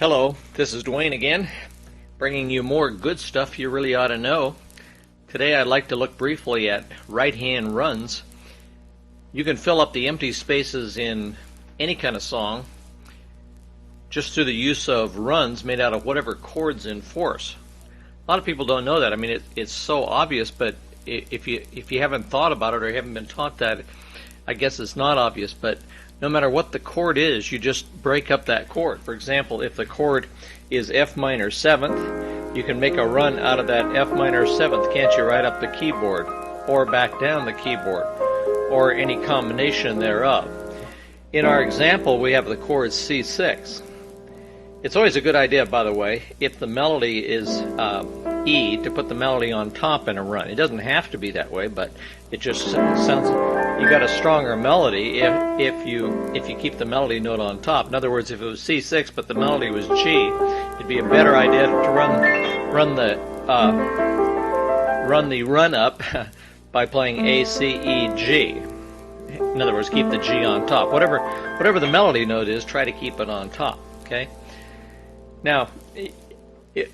Hello, this is Dwayne again, bringing you more good stuff you really ought to know. Today I'd like to look briefly at right-hand runs. You can fill up the empty spaces in any kind of song just through the use of runs made out of whatever chords in force. A lot of people don't know that. I mean, it's so obvious, but if you haven't thought about it or you haven't been taught that, I guess it's not obvious. But no matter what the chord is, you just break up that chord. For example, if the chord is F minor 7th, you can make a run out of that F minor 7th, can't you, right up the keyboard, or back down the keyboard, or any combination thereof. In our example, we have the chord C6. It's always a good idea, by the way, if the melody is E, to put the melody on top in a run. It doesn't have to be that way, but it just sounds, you got a stronger melody if you keep the melody note on top. In other words, if it was C6 but the melody was G, it'd be a better idea to run the run up by playing A, C, E, G. In other words, keep the G on top. Whatever the melody note is, try to keep it on top. Okay. Now,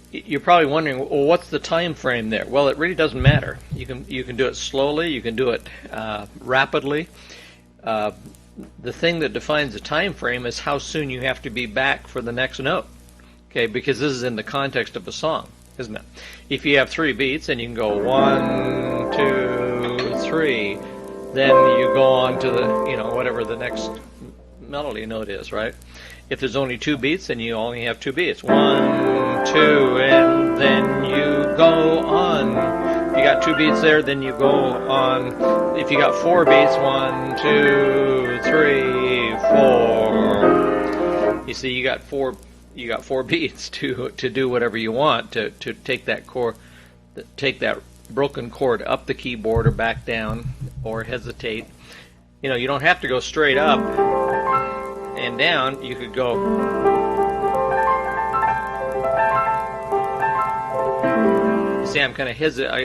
you're probably wondering, well, what's the time frame there? Well, it really doesn't matter. You can do it slowly. You can do it rapidly. The thing that defines the time frame is how soon you have to be back for the next note. Okay, because this is in the context of a song, isn't it? If you have 3 beats, and you can go 1, 2, 3, then you go on to the whatever the next melody note is, right? If there's only 2 beats, then you only have 2 beats. 1, 2, and then you go on. If you got 2 beats there, then you go on. If you got 4 beats, 1, 2, 3, 4. You see, you got four beats to do whatever you want to take that broken chord up the keyboard or back down or hesitate. You don't have to go straight up and down. You could go. See, I'm kind of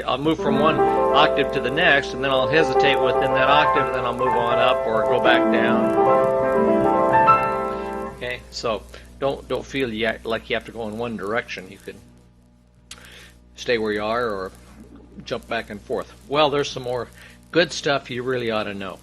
I'll move from one octave to the next, and then I'll hesitate within that octave, and then I'll move on up or go back down. Okay, so don't feel like you have to go in one direction. You could stay where you are or jump back and forth. Well, there's some more good stuff you really ought to know.